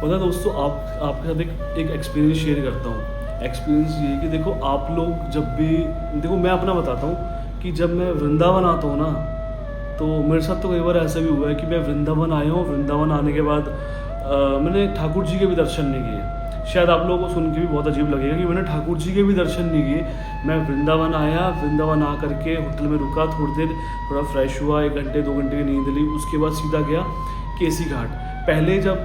पता है दोस्तों, आपके साथ एक एक्सपीरियंस शेयर करता हूँ। एक्सपीरियंस ये है कि देखो, आप लोग जब भी, देखो मैं अपना बताता हूँ कि जब मैं वृंदावन आता हूँ ना, तो मेरे साथ तो कई बार ऐसा भी हुआ है कि मैं वृंदावन आया हूँ, वृंदावन आने के बाद मैंने ठाकुर जी के भी दर्शन नहीं किए। शायद आप लोगों को सुन के भी बहुत अजीब लगेगा कि मैंने ठाकुर जी के भी दर्शन नहीं किए। मैं वृंदावन आया, वृंदावन आ करके होटल में रुका, थोड़ी देर थोड़ा फ्रेश हुआ, 1 घंटे 2 घंटे की नींद ली, उसके बाद सीधा गया केसी घाट। पहले जब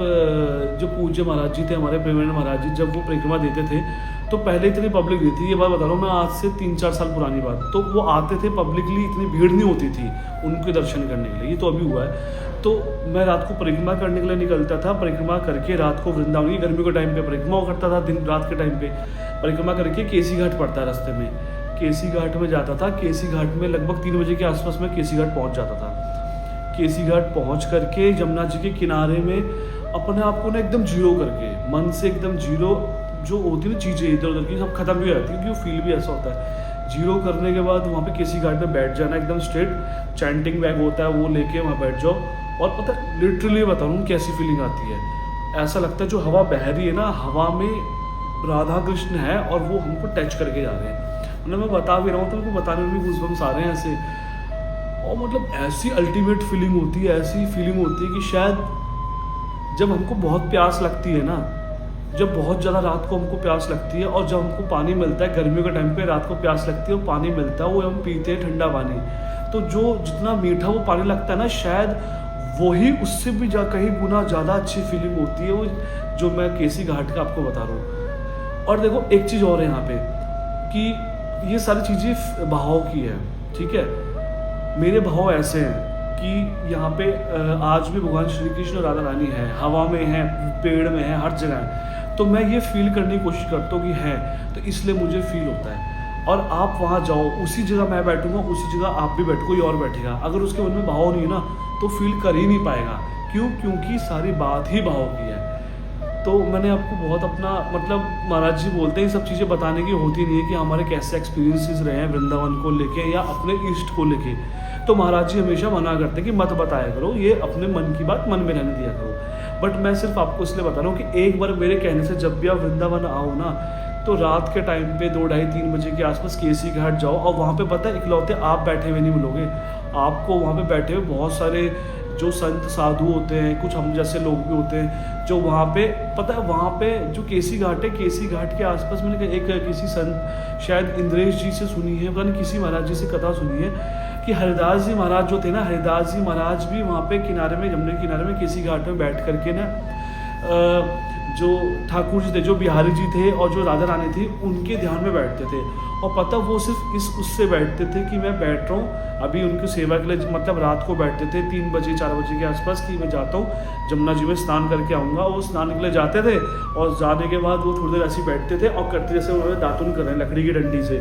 जो पूज्य महाराज जी थे हमारे, प्रेमानंद महाराज जी, जब वो परिक्रमा देते थे तो पहले इतनी पब्लिक नहीं थी। ये बात बता रहा हूँ मैं, आज से 3-4 साल पुरानी बात। तो वो आते थे, पब्लिकली इतनी भीड़ नहीं होती थी उनके दर्शन करने के लिए। ये तो अभी हुआ है। तो मैं रात को परिक्रमा करने के लिए निकलता था, परिक्रमा करके रात को वृंदावन की गर्मी के टाइम पे परिक्रमा करता था, दिन रात के टाइम पे परिक्रमा करके केसी घाट पड़ता है रास्ते में, केसी घाट में जाता था। केसी घाट में लगभग 3 बजे के आसपास में केसी घाट पहुँच जाता था। केसी घाट पहुँच करके यमुना जी के किनारे में अपने आप को ना एकदम जीरो करके, मन से एकदम जीरो, जो होती है ना चीज़ें इधर उधर की सब खत्म भी हो जाती है, क्योंकि वो फील भी ऐसा होता है। जीरो करने के बाद वहाँ पे केसी घाट में बैठ जाना, एकदम स्ट्रेट चैंटिंग बैग होता है वो लेके वहाँ बैठ जाओ। और पता लिटरली बता रहा हूँ कैसी फीलिंग आती है। ऐसा लगता है जो हवा बह रही है ना, हवा में राधा कृष्ण है और वो हमको टच करके जा रहे हैं। मतलब मैं बता भी रहा हूँ तो उनको बताने में भी गूज़बम्स आ रहे हैं ऐसे। और मतलब ऐसी अल्टीमेट फीलिंग होती है, ऐसी फीलिंग होती है कि शायद जब हमको बहुत प्यास लगती है ना, जब बहुत ज़्यादा रात को हमको प्यास लगती है और जब हमको पानी मिलता है, गर्मियों के टाइम पे रात को प्यास लगती है और पानी मिलता है, वो हम पीते हैं ठंडा पानी, तो जो जितना मीठा वो पानी लगता है ना, शायद वही उससे भी कहीं गुना ज़्यादा अच्छी फीलिंग होती है वो जो मैं केसी घाट का आपको बता रहा हूँ। और देखो एक चीज़ और है यहाँ पे कि ये सारी चीज़ें भाव की है, ठीक है। मेरे भाव ऐसे हैं कि यहाँ पे आज भी भगवान श्री कृष्ण और राधा रानी है, हवा में है, पेड़ में है, हर जगह है। तो मैं ये फील करने की कोशिश करता हूँ कि है, तो इसलिए मुझे फील होता है। और आप वहाँ जाओ, उसी जगह मैं बैठूंगा, उसी जगह आप भी बैठो, कोई और बैठेगा, अगर उसके मन में भाव नहीं है ना तो फील कर ही नहीं पाएगा। क्यों? क्योंकि सारी बात ही भाव की है। तो मैंने आपको बहुत अपना, मतलब महाराज जी बोलते हैं ये सब चीज़ें बताने की होती नहीं है कि हमारे कैसे एक्सपीरियंसेस रहे हैं वृंदावन को लेके या अपने ईष्ट को लेके। तो महाराज जी हमेशा मना करते हैं कि मत बताया करो, ये अपने मन की बात मन में रहने दिया करो। बट मैं सिर्फ आपको इसलिए बता रहा हूँ कि एक बार मेरे कहने से जब भी आप वृंदावन आओ ना, तो रात के टाइम पे 2, 2:30, 3 बजे के आसपास केसी घाट जाओ। और वहाँ पे पता है इकलौते आप बैठे हुए नहीं मिलोगे, आपको वहाँ पे बैठे हुए बहुत सारे जो संत साधु होते हैं, कुछ हम जैसे लोग भी होते हैं जो वहाँ पे, पता है वहाँ पे जो केसी घाट है, केसी घाट के आसपास मैंने एक किसी संत, शायद इंद्रेश जी से सुनी है, पता नहीं किसी महाराज जी से कथा सुनी है कि हरिदास जी महाराज जो थे ना, हरिदास जी महाराज भी वहाँ पे किनारे में, जमुना के किनारे में केसी घाट में बैठ करके ना, जो ठाकुर जी थे, जो बिहारी जी थे और जो राधा रानी थी, उनके ध्यान में बैठते थे। और पता वो सिर्फ उससे बैठते थे कि मैं बैठ रहा हूँ अभी उनकी सेवा के लिए, मतलब रात को बैठते थे 3 बजे 4 बजे के आसपास कि मैं जाता हूँ जमुना जी में स्नान करके आऊँगा। वो स्नान के लिए जाते थे और जाने के बाद वो थोड़ी देर ऐसे बैठते थे और करते, जैसे उन्होंने दातुन कर रहे हैं लकड़ी की डंडी से,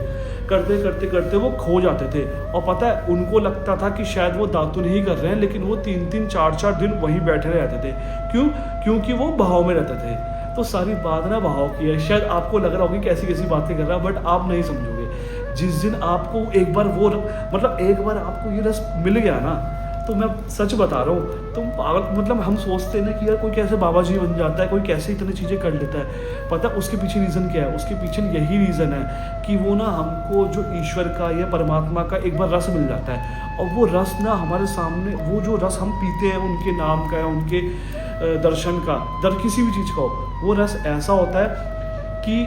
करते करते करते वो खो जाते थे। और पता है उनको लगता था कि शायद वो दातुन ही कर रहे हैं, लेकिन वो 3-3 4-4 दिन वहीं बैठे रहते थे। क्यों? क्योंकि वो भाव में रहते थे। तो सारी बात ना भाव की है। शायद आपको लग रहा होगी कैसी कैसी बातें कर रहा है, बट आप नहीं समझोगे। जिस दिन आपको एक बार वो, मतलब एक बार आपको ये रस मिल गया ना, तो मैं सच बता रहा हूँ, तुम पागल, मतलब हम सोचते हैं ना कि यार कोई कैसे बाबा जी बन जाता है, कोई कैसे इतनी चीज़ें कर लेता है। पता उसके पीछे रीज़न क्या है? उसके पीछे यही रीज़न है कि वो ना हमको जो ईश्वर का या परमात्मा का एक बार रस मिल जाता है, और वो रस ना हमारे सामने, वो जो रस हम पीते हैं उनके नाम का या उनके दर्शन का, किसी भी चीज़ का हो, वो रस ऐसा होता है कि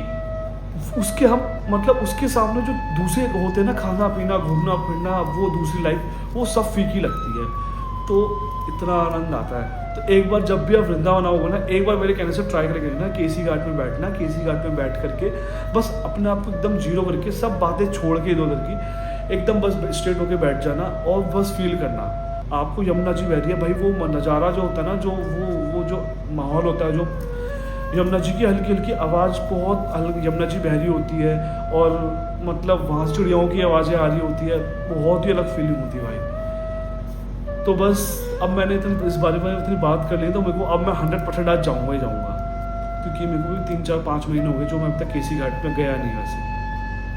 उसके हम, मतलब उसके सामने जो दूसरे होते हैं ना, खाना पीना घूमना फिरना, वो दूसरी लाइफ, वो सब फीकी लगती है। तो इतना आनंद आता है। तो एक बार जब भी आप वृंदावन आओगे ना, एक बार मेरे कहने से ट्राई करके ना केसी घाट में बैठना, केसी घाट में बैठ करके बस अपने आप को एकदम जीरो करके, सब बातें छोड़ के इधर उधर की, एकदम बस स्ट्रेट होके बैठ जाना और बस फील करना आपको यमुना जी बह रही है। भाई वो नज़ारा जो होता है ना, जो वो जो माहौल होता है, जो यमुना जी की हल्की हल्की आवाज़, बहुत हल्की यमुना जी बह रही होती है, और मतलब वहाँ चिड़ियाओं की आवाज़ें आ रही होती है, बहुत ही अलग फीलिंग होती है भाई। तो बस अब मैंने इस बारे में इतनी बात कर ली, तो मेरे को अब मैं 100% आज जाऊँगा ही जाऊँगा, क्योंकि मेरे को भी 3-4-5 महीने हो गए जो मैं अब तक केसी घाट में गया नहीं वैसे।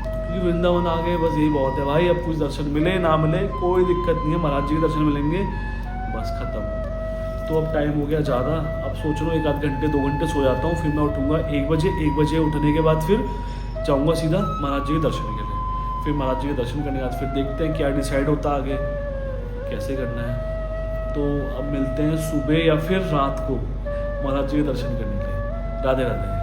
क्योंकि वृंदावन आ गए, बस यही बहुत है भाई। अब कुछ दर्शन मिले ना मिले कोई दिक्कत नहीं है, महाराज जी के दर्शन मिलेंगे, बस खत्म। तो तो अब टाइम हो गया ज़्यादा, अब सोच रहा हूँ 1 आध घंटे 2 घंटे सो जाता हूँ, फिर मैं उठूँगा 1 बजे उठने के बाद फिर जाऊँगा सीधा महाराज जी के दर्शन के लिए। फिर महाराज जी के दर्शन करने के बाद फिर देखते हैं क्या डिसाइड होता आगे कैसे करना है। तो अब मिलते हैं सुबह या फिर रात को महाराज जी के दर्शन करने के लिए। राधे राधे।